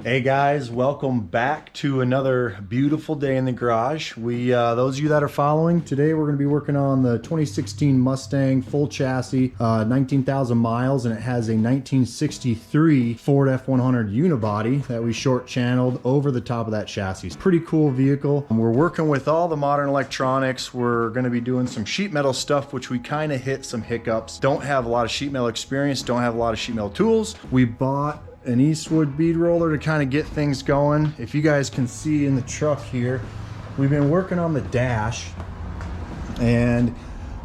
Hey guys, welcome back to another beautiful day in the garage. Those of you that are following, today we're going to be working on the 2016 Mustang full chassis, 19,000 miles, and it has a 1963 Ford F100 Unibody that we short channeled over the top of that chassis. Pretty cool vehicle. We're working with all the modern electronics. We're going to be doing some sheet metal stuff, which we kind of hit some hiccups. Don't have a lot of sheet metal experience, don't have a lot of sheet metal tools. We bought an Eastwood bead roller to kind of get things going. If you guys can see in the truck here, we've been working on the dash and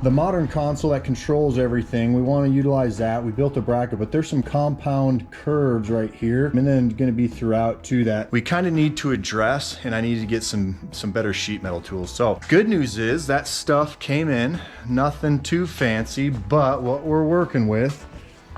the modern console that controls everything. We want to utilize that. We built a bracket, but there's some compound curves right here, and then going to be throughout too that we kind of need to address, and I need to get some better sheet metal tools. So good news is that stuff came in, nothing too fancy, but what we're working with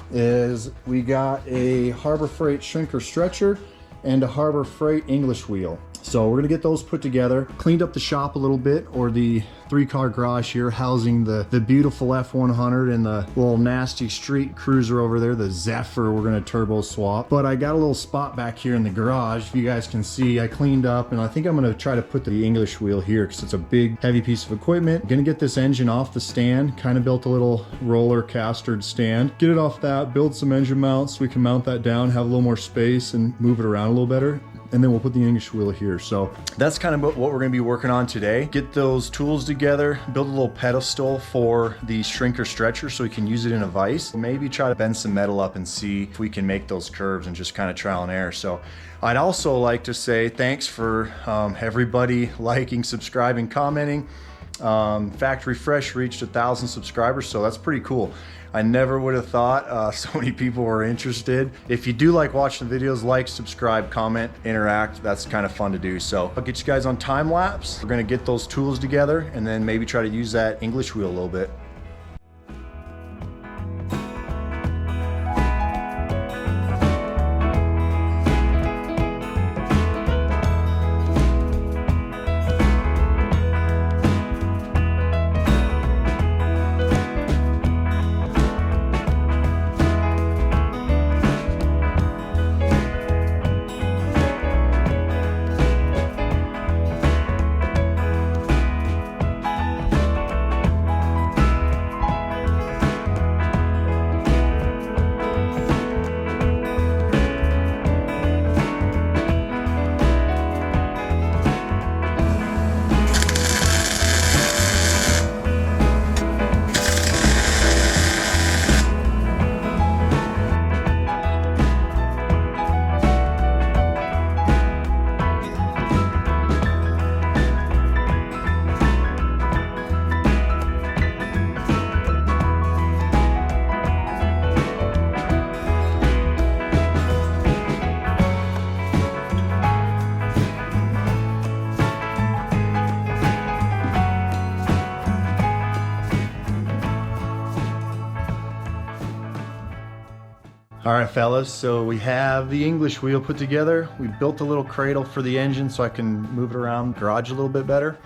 is we got a Harbor Freight shrinker stretcher and a Harbor Freight English wheel. So we're gonna get those put together, cleaned up the shop a little bit, or the three-car garage here housing the beautiful F100 and the little nasty street cruiser over there, the Zephyr, we're gonna turbo swap. But I got a little spot back here in the garage. If you guys can see, I cleaned up, and I think I'm gonna try to put the English wheel here because it's a big, heavy piece of equipment. I'm gonna get this engine off the stand, kind of built a little roller castered stand. Get it off that, build some engine mounts so we can mount that down, have a little more space and move it around a little better. And then we'll put the English wheel here. So that's kind of what we're going to be working on today. Get those tools together, build a little pedestal for the shrinker stretcher so we can use it in a vise. Maybe try to bend some metal up and see if we can make those curves and just kind of trial and error. So I'd also like to say thanks for everybody liking, subscribing, commenting. Factory Fresh reached 1,000 subscribers, so that's pretty cool. I never would have thought so many people were interested. If you do like watching the videos, like, subscribe, comment, interact. That's kind of fun to do. So I'll get you guys on time lapse. We're gonna get those tools together and then maybe try to use that English wheel a little bit. All right, fellas, so we have the English wheel put together. We built a little cradle for the engine so I can move it around the garage a little bit better.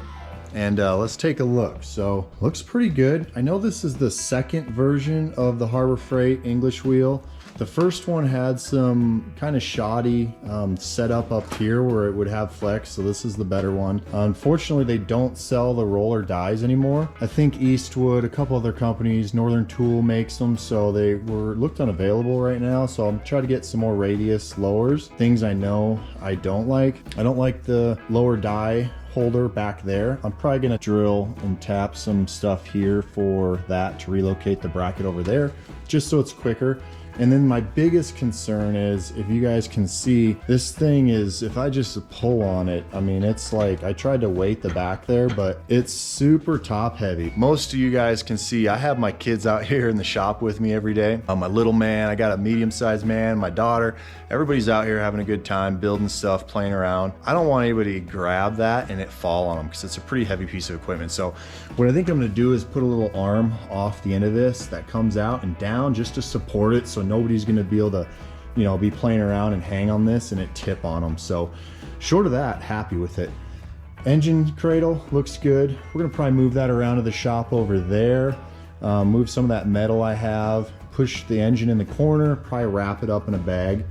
And let's take a look. So, looks pretty good. I know this is the second version of the Harbor Freight English wheel. The first one had some kind of shoddy setup up here where it would have flex, so this is the better one. Unfortunately, they don't sell the roller dies anymore. I think Eastwood, a couple other companies, Northern Tool makes them, so they looked unavailable right now. So I'm trying to get some more radius lowers. Things I know I don't like. I don't like the lower die holder back there. I'm probably gonna drill and tap some stuff here for that to relocate the bracket over there, just so it's quicker. And then my biggest concern is, if you guys can see, this thing is, if I just pull on it, I mean, it's like, I tried to weight the back there, but it's super top heavy. Most of you guys can see, I have my kids out here in the shop with me every day. My little man, I got a medium-sized man, my daughter, everybody's out here having a good time, building stuff, playing around. I don't want anybody to grab that and it fall on them, because it's a pretty heavy piece of equipment. So what I think I'm gonna do is put a little arm off the end of this that comes out and down just to support it, so nobody's gonna be able to, you know, be playing around and hang on this and it tip on them. So short of that, happy with it. Engine cradle looks good. We're gonna probably move that around to the shop over there, move some of that metal I have, push the engine in the corner, probably wrap it up in a bag.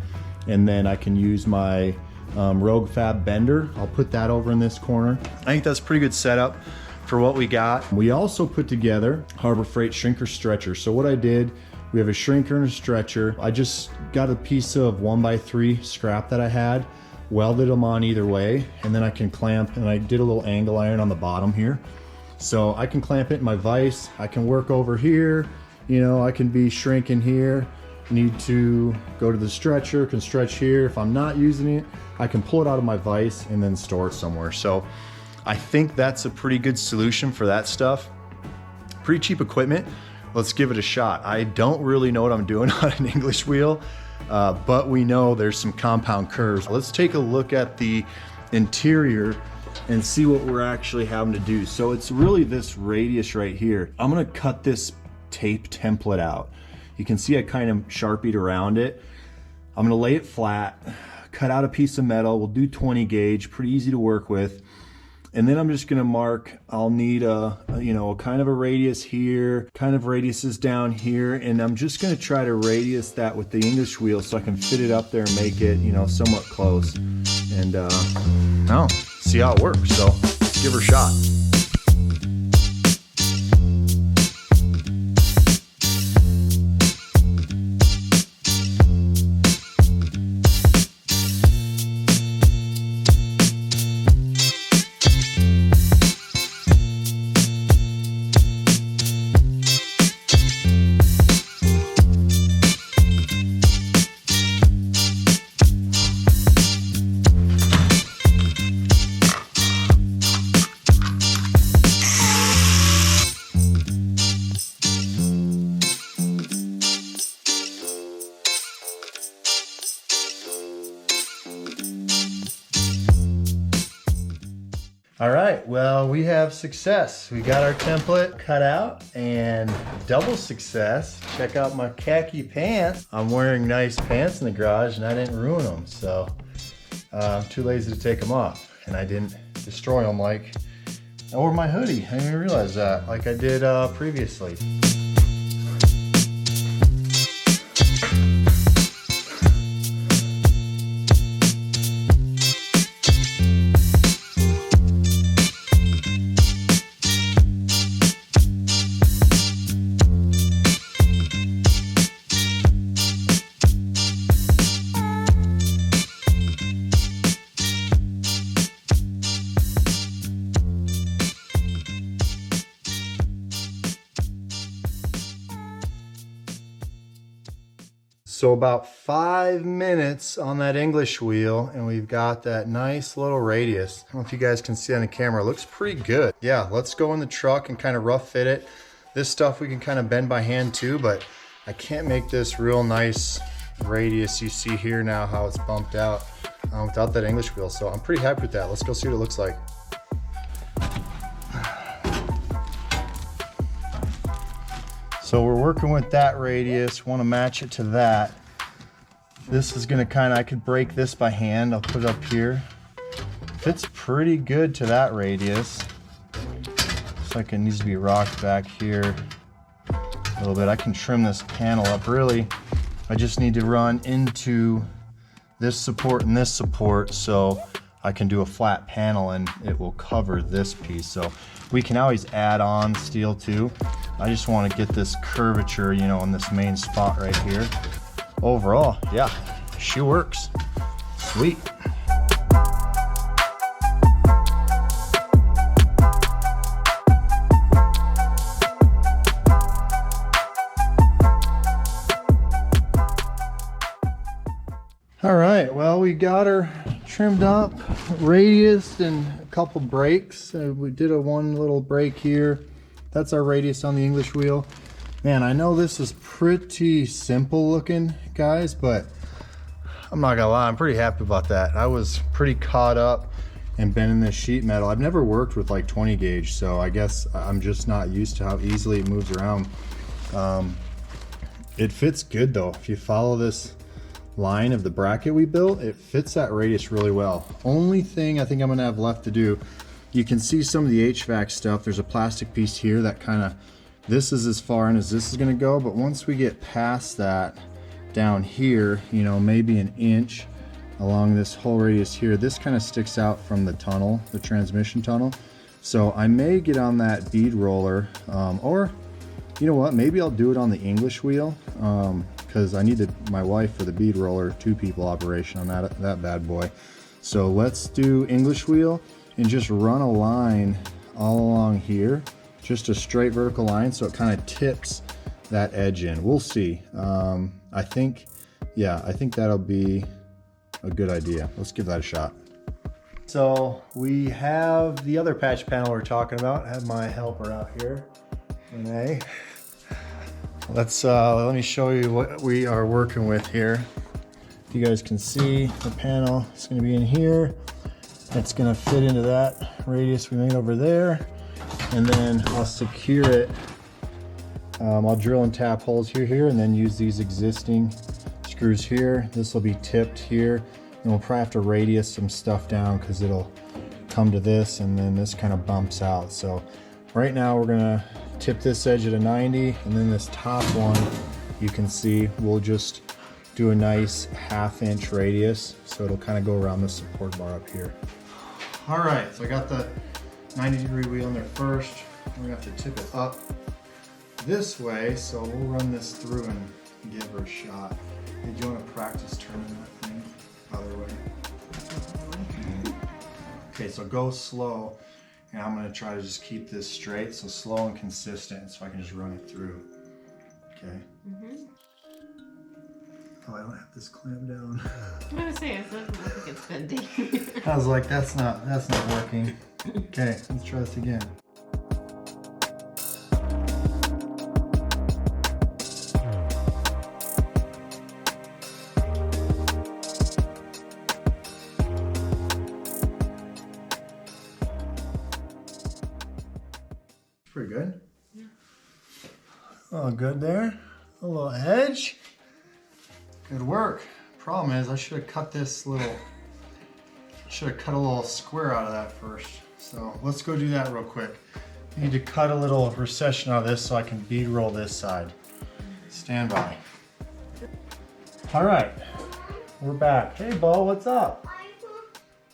and then I can use my Rogue Fab bender. I'll put that over in this corner. I think that's a pretty good setup for what we got. We also put together Harbor Freight shrinker stretcher. So what I did, we have a shrinker and a stretcher. I just got a piece of 1x3 scrap that I had, welded them on either way, and then I can clamp, and I did a little angle iron on the bottom here. So I can clamp it in my vise. I can work over here, you know, I can be shrinking here. Need to go to the stretcher, can stretch here. If I'm not using it, I can pull it out of my vise and then store it somewhere. So I think that's a pretty good solution for that stuff. Pretty cheap equipment. Let's give it a shot. I don't really know what I'm doing on an English wheel, but we know there's some compound curves. Let's take a look at the interior and see what we're actually having to do. So it's really this radius right here. I'm gonna cut this tape template out. You can see I kind of Sharpied around it. I'm gonna lay it flat, cut out a piece of metal. We'll do 20 gauge, pretty easy to work with. And then I'm just gonna mark, I'll need a kind of a radius here, kind of radiuses down here, and I'm just gonna try to radius that with the English wheel so I can fit it up there and make it, you know, somewhat close. And see how it works. So let's give her a shot. All right, well, we have success. We got our template cut out, and double success. Check out my khaki pants. I'm wearing nice pants in the garage and I didn't ruin them. So I'm too lazy to take them off, and I didn't destroy them like, or my hoodie. I didn't realize that like I did previously. So about 5 minutes on that English wheel, and we've got that nice little radius. I don't know if you guys can see on the camera, it looks pretty good. Yeah, let's go in the truck and kind of rough fit it. This stuff we can kind of bend by hand too, but I can't make this real nice radius you see here now, how it's bumped out without that English wheel. So I'm pretty happy with that. Let's go see what it looks like. So we're working with that radius, want to match it to that. This is gonna I could break this by hand. I'll put it up here. Fits pretty good to that radius. Looks like it needs to be rocked back here a little bit. I can trim this panel up really. I just need to run into this support and this support so I can do a flat panel and it will cover this piece. So we can always add on steel too. I just want to get this curvature, you know, in this main spot right here. Overall, yeah, she works. Sweet. All right, well, we got her trimmed up, radiused, and a couple breaks. We did one little break here. That's our radius on the English wheel. Man, I know this is pretty simple looking, guys, but I'm not gonna lie, I'm pretty happy about that. I was pretty caught up in bending this sheet metal. I've never worked with like 20 gauge, so I guess I'm just not used to how easily it moves around. It fits good though. If you follow this line of the bracket we built, it fits that radius really well. Only thing I think I'm gonna have left to do, you can see some of the HVAC stuff. There's a plastic piece here that this is as far in as this is gonna go, but once we get past that, down here, you know, maybe an inch along this whole radius here. This kind of sticks out from the tunnel, the transmission tunnel. So I may get on that bead roller, or you know what, maybe I'll do it on the English wheel, because I needed my wife for the bead roller, 2-people operation on that bad boy. So let's do English wheel and just run a line all along here, just a straight vertical line, so it kind of tips that edge in. We'll see. I think that'll be a good idea. Let's give that a shot. So we have the other patch panel we're talking about. I have my helper out here, Renee. Let me show you what we are working with here. You guys can see the panel. It's going to be in here. It's going to fit into that radius we made over there, and then I'll secure it. I'll drill and tap holes here, and then use these existing screws here. This will be tipped here, and we'll probably have to radius some stuff down because it'll come to this, and then this kind of bumps out. So right now we're gonna tip this edge at a 90, and then this top one, you can see, we'll just do a nice 1/2 inch radius, so it'll kind of go around the support bar up here. All right, so I got the 90-degree wheel in there first. We're gonna have to tip it up this way, so we'll run this through and give her a shot. Hey, do you want to practice turning that thing other way? Okay, so go slow, and I'm gonna try to just keep this straight, so slow and consistent, so I can just run it through. Okay. Oh, I don't have this clamp down. I was gonna say, it doesn't look like it's bending. I was like, that's not working. Okay, let's try this again. Pretty good. Yeah. Oh, good there. A little edge. Good work. Problem is, I should have cut this little, a little square out of that first. So let's go do that real quick. I need to cut a little recession out of this so I can bead roll this side. Stand by. All right, we're back. Hey, Bo, what's up?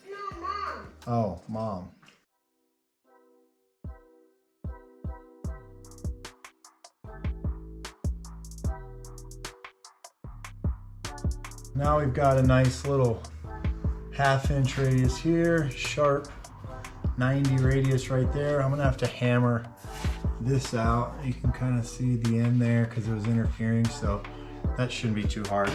No, Mom. Oh, Mom. Now we've got a nice little 1/2 inch radius here, sharp 90 radius right there. I'm gonna have to hammer this out. You can kind of see the end there because it was interfering, so that shouldn't be too hard.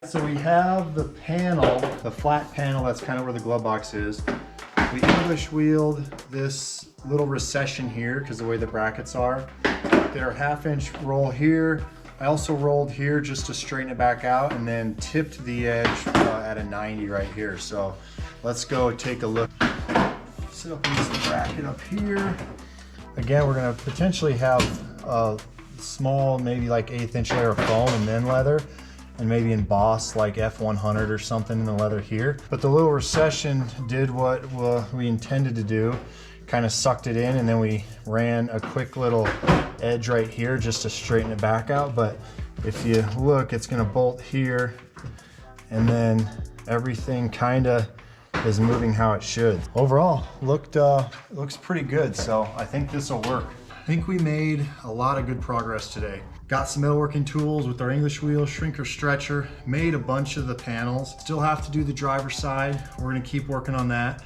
So we have the panel, the flat panel, that's kind of where the glove box is. We English wheeled this little recession here because of the way the brackets are. Did our 1/2 inch roll here. I also rolled here just to straighten it back out, and then tipped the edge at a 90 right here. So let's go take a look. Set up this bracket up here. Again, we're gonna potentially have a small, maybe like 1/8 inch layer of foam and then leather, and maybe emboss like F100 or something in the leather here. But the little recession did what we intended to do, kind of sucked it in, and then we ran a quick little edge right here just to straighten it back out. But if you look, it's gonna bolt here, and then everything kind of is moving how it should. Overall, looks pretty good, so I think this will work. I think we made a lot of good progress today. Got some metalworking tools with our English wheel, shrinker, stretcher, made a bunch of the panels. Still have to do the driver's side. We're gonna keep working on that.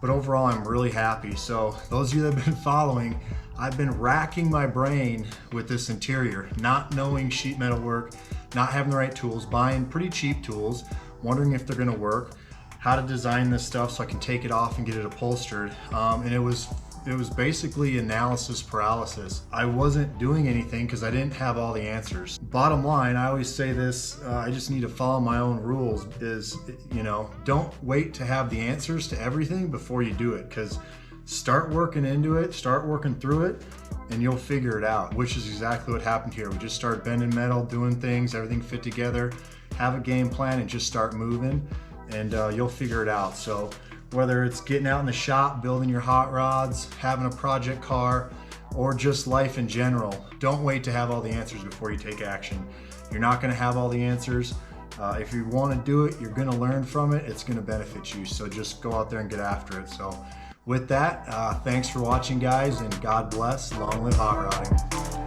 But overall, I'm really happy. So those of you that have been following, I've been racking my brain with this interior, not knowing sheet metal work, not having the right tools, buying pretty cheap tools, wondering if they're gonna work, how to design this stuff so I can take it off and get it upholstered. And it was basically analysis paralysis. I wasn't doing anything because I didn't have all the answers. Bottom line, I always say this, I just need to follow my own rules, is, you know, don't wait to have the answers to everything before you do it, because start working into it, start working through it, and you'll figure it out, which is exactly what happened here. We just started bending metal, doing things, everything fit together, have a game plan, and just start moving, and you'll figure it out. So whether it's getting out in the shop, building your hot rods, having a project car, or just life in general, don't wait to have all the answers before you take action. You're not gonna have all the answers. If you wanna do it, you're gonna learn from it, it's gonna benefit you. So just go out there and get after it. So with that, thanks for watching, guys, and God bless. Long live hot rodding.